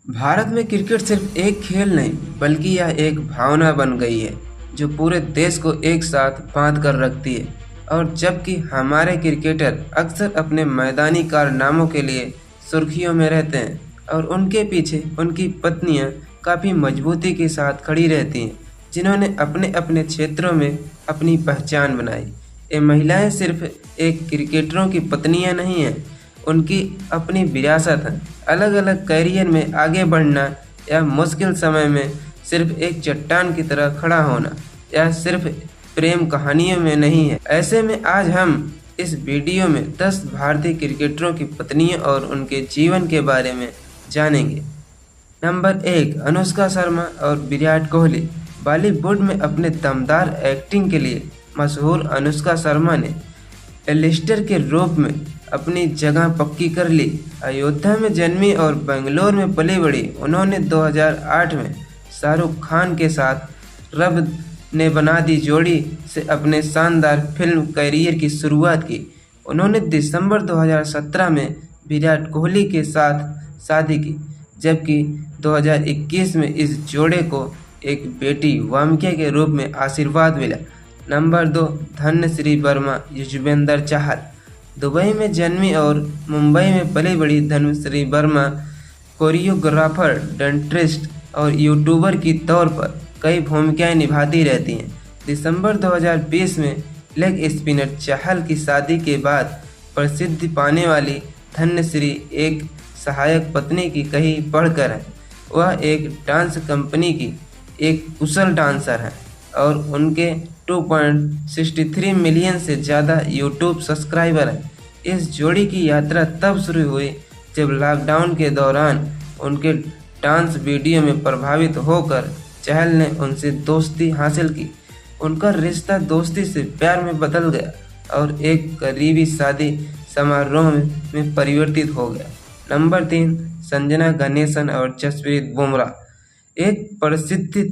भारत में क्रिकेट सिर्फ एक खेल नहीं बल्कि यह एक भावना बन गई है जो पूरे देश को एक साथ बांध कर रखती है। और जबकि हमारे क्रिकेटर अक्सर अपने मैदानी कारनामों के लिए सुर्खियों में रहते हैं और उनके पीछे उनकी पत्नियां काफ़ी मजबूती के साथ खड़ी रहती हैं, जिन्होंने अपने अपने क्षेत्रों में अपनी पहचान बनाई। ये महिलाएं सिर्फ एक क्रिकेटरों की पत्नियां नहीं हैं, उनकी अपनी विरासत है। अलग अलग करियर में आगे बढ़ना या मुश्किल समय में सिर्फ एक चट्टान की तरह खड़ा होना या सिर्फ प्रेम कहानियों में नहीं है। ऐसे में आज हम इस वीडियो में 10 भारतीय क्रिकेटरों की पत्नियों और उनके जीवन के बारे में जानेंगे। नंबर 1, अनुष्का शर्मा और विराट कोहली। बॉलीवुड में अपने दमदार एक्टिंग के लिए मशहूर अनुष्का शर्मा ने एलिस्टर के रूप में अपनी जगह पक्की कर ली। अयोध्या में जन्मी और बेंगलोर में पली बड़ी, उन्होंने 2008 में शाहरुख खान के साथ रब ने बना दी जोड़ी से अपने शानदार फिल्म करियर की शुरुआत की। उन्होंने दिसंबर 2017 में विराट कोहली के साथ शादी की, जबकि 2021 में इस जोड़े को एक बेटी वामिका के रूप में आशीर्वाद मिला। नंबर 2, धनश्री वर्मा युजवेंद्र चहल। दुबई में जन्मी और मुंबई में पली बड़ी धनश्री वर्मा कोरियोग्राफर, डेंटिस्ट और यूट्यूबर की तौर पर कई भूमिकाएं निभाती रहती हैं। दिसंबर 2020 में लेग स्पिनर चहल की शादी के बाद प्रसिद्धि पाने वाली धनश्री एक सहायक पत्नी की कहीं बढ़कर है। वह एक डांस कंपनी की एक कुशल डांसर हैं और उनके 2.63 मिलियन से ज़्यादा यूट्यूब सब्सक्राइबर हैं। इस जोड़ी की यात्रा तब शुरू हुई जब लॉकडाउन के दौरान उनके डांस वीडियो में प्रभावित होकर चहल ने उनसे दोस्ती हासिल की। उनका रिश्ता दोस्ती से प्यार में बदल गया और एक करीबी शादी समारोह में परिवर्तित हो गया। नंबर 3, संजना गणेशन और जसप्रीत बुमराह। एक प्रसिद्ध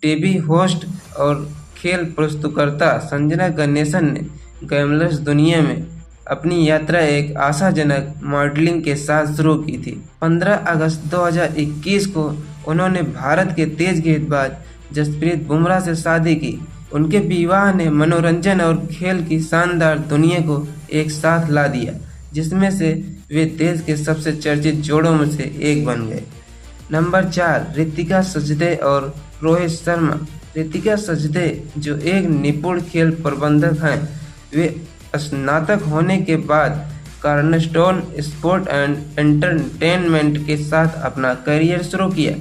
टीवी होस्ट और खेल प्रस्तुतकर्ता संजना गणेशन ने ग्लैमरस दुनिया में अपनी यात्रा एक आशाजनक मॉडलिंग के साथ शुरू की थी। 15 अगस्त 2021 को उन्होंने भारत के तेज गेंदबाज जसप्रीत बुमराह से शादी की। उनके विवाह ने मनोरंजन और खेल की शानदार दुनिया को एक साथ ला दिया, जिसमें से वे देश के सबसे चर्चित जोड़ों में से एक बन गए। नंबर 4, ऋतिका सजदे और रोहित शर्मा। ऋतिका सजदे, जो एक निपुण खेल प्रबंधक हैं, वे स्नातक होने के बाद कार्नरस्टोन स्पोर्ट एंड एंटरटेनमेंट के साथ अपना करियर शुरू किया।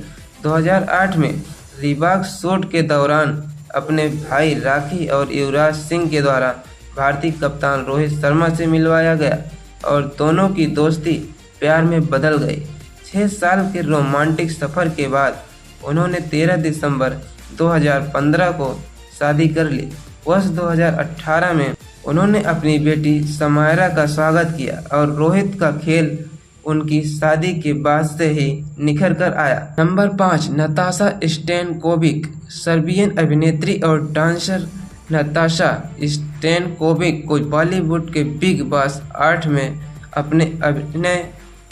2008 में रीबॉक शूट के दौरान अपने भाई राखी और युवराज सिंह के द्वारा भारतीय कप्तान रोहित शर्मा से मिलवाया गया और दोनों की दोस्ती प्यार में बदल गई। 6 साल के रोमांटिक सफ़र के बाद उन्होंने 13 दिसंबर 2015 को शादी कर ली। वर्ष 2018 में उन्होंने अपनी बेटी समायरा का स्वागत किया और रोहित का खेल उनकी शादी के बाद से ही निखर कर आया। Number 5, Natasha Stankovic. सर्बियन अभिनेत्री और डांसर नताशा स्टैनकोविक को बॉलीवुड के बिग बॉस 8 में अपने अभिनय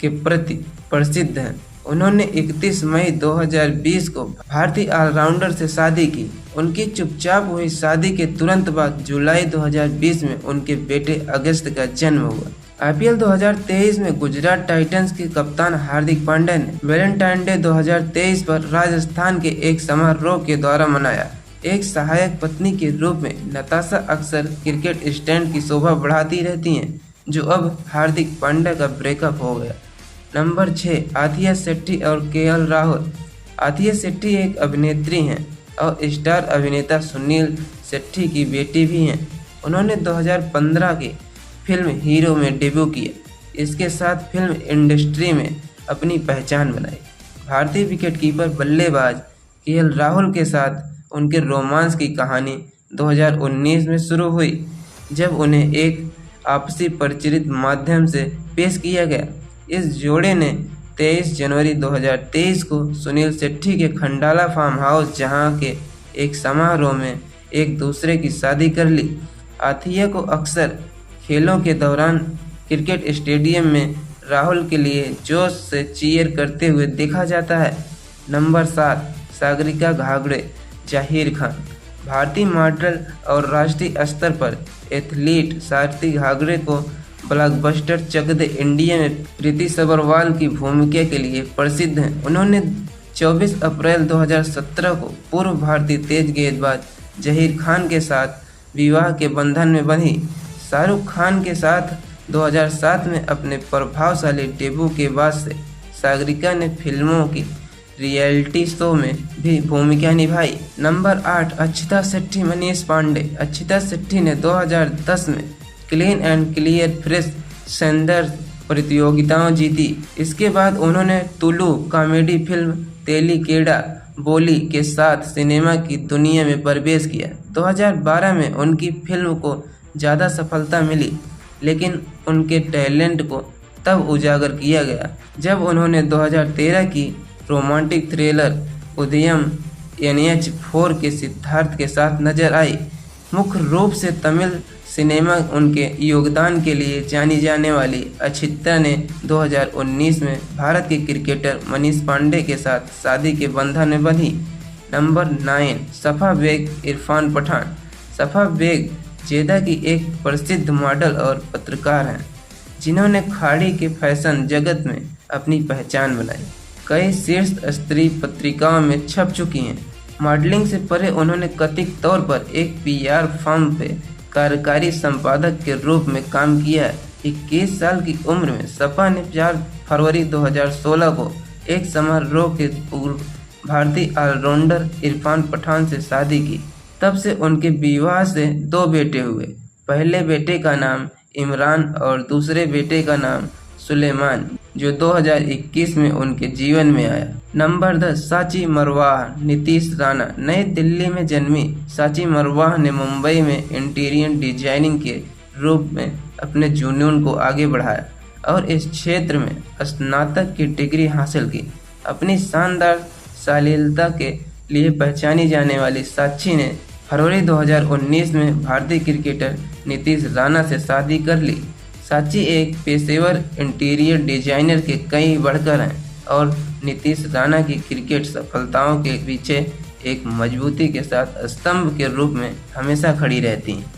के प्रति प्रसिद्ध हैं। उन्होंने 31 मई 2020 को भारतीय ऑलराउंडर से शादी की। उनकी चुपचाप हुई शादी के तुरंत बाद जुलाई 2020 में उनके बेटे अगस्त का जन्म हुआ। आईपीएल 2023 में गुजरात टाइटंस के कप्तान हार्दिक पांड्या ने वैलेंटाइन डे 2023 पर राजस्थान के एक समारोह के द्वारा मनाया। एक सहायक पत्नी के रूप में नताशा अक्सर क्रिकेट स्टैंड की शोभा बढ़ाती रहती हैं, जो अब हार्दिक पांड्या का ब्रेकअप हो गया। नंबर 6, आथिया शेट्टी और केएल राहुल। आथिया शेट्टी एक अभिनेत्री हैं और स्टार अभिनेता सुनील शेट्टी की बेटी भी हैं। उन्होंने 2015 की फिल्म हीरो में डेब्यू किया। इसके साथ फिल्म इंडस्ट्री में अपनी पहचान बनाई। भारतीय विकेटकीपर बल्लेबाज केएल राहुल के साथ उनके रोमांस की कहानी 2019 में शुरू हुई, जब उन्हें एक आपसी परिचित माध्यम से पेश किया गया। इस जोड़े ने 23 जनवरी 2023 को सुनील शेट्टी के खंडाला फार्म हाउस जहां के एक समारोह में एक दूसरे की शादी कर ली। आथिया को अक्सर खेलों के दौरान क्रिकेट स्टेडियम में राहुल के लिए जोश से चीयर करते हुए देखा जाता है। नंबर 7, सागरिका घागड़े, जाहिर खान। भारतीय मॉडल और राष्ट्रीय स्तर पर एथलीट सागरिका घागड़े को ब्लॉकबस्टर चक दे इंडिया में प्रीति सबरवाल की भूमिका के लिए प्रसिद्ध हैं। उन्होंने 24 अप्रैल 2017 को पूर्व भारतीय तेज गेंदबाज जहीर खान के साथ विवाह के बंधन में बंधी। शाहरुख खान के साथ 2007 में अपने प्रभावशाली डेब्यू के बाद से सागरिका ने फिल्मों की रियलिटी शो में भी भूमिका निभाई। नंबर 8, अक्षिता शेट्टी, मनीष पांडे। अक्षिता शेट्टी ने 2010 में clean and clear fresh sender प्रतियोगिताओं जीती। इसके बाद उन्होंने तुलु कॉमेडी फिल्म तेलिकेड़ा बोली के साथ सिनेमा की दुनिया में प्रवेश किया। 2012 में उनकी फिल्म को ज़्यादा सफलता मिली, लेकिन उनके टैलेंट को तब उजागर किया गया जब उन्होंने 2013 की रोमांटिक थ्रिलर उदयम NH4 के सिद्धार्थ के साथ नजर आई। मुख्य रूप से तमिल सिनेमा उनके योगदान के लिए जानी जाने वाली अक्षिता ने 2019 में भारत के क्रिकेटर मनीष पांडे के साथ शादी के बंधन में बंधी। नंबर 9, सफा बेग, इरफान पठान। सफा बेग जेदा की एक प्रसिद्ध मॉडल और पत्रकार हैं, जिन्होंने खाड़ी के फैशन जगत में अपनी पहचान बनाई। कई शीर्ष स्तरीय पत्रिकाओं में छप चुकी हैं। मॉडलिंग से परे उन्होंने कथित तौर पर एक PR फर्म पे कार्यकारी संपादक के रूप में काम किया है। 21 साल की उम्र में सपा ने 4 फरवरी 2016 को एक समारोह के पूर्व भारतीय ऑलराउंडर इरफान पठान से शादी की। तब से उनके विवाह से 2 बेटे हुए। पहले बेटे का नाम इमरान और दूसरे बेटे का नाम सुलेमान, जो 2021 में उनके जीवन में आया। नंबर 10, सांची मरवाह, नीतीश राणा। नई दिल्ली में जन्मी सांची मरवाह ने मुंबई में इंटीरियर डिजाइनिंग के रूप में अपने जुनून को आगे बढ़ाया और इस क्षेत्र में स्नातक की डिग्री हासिल की। अपनी शानदार शालीनता के लिए पहचानी जाने वाली सांची ने फरवरी 2019 में भारतीय क्रिकेटर नीतीश राणा से शादी कर ली। सांची एक पेशेवर इंटीरियर डिजाइनर के कई बढ़कर हैं और नीतीश राणा की क्रिकेट सफलताओं के पीछे एक मजबूती के साथ स्तंभ के रूप में हमेशा खड़ी रहती हैं।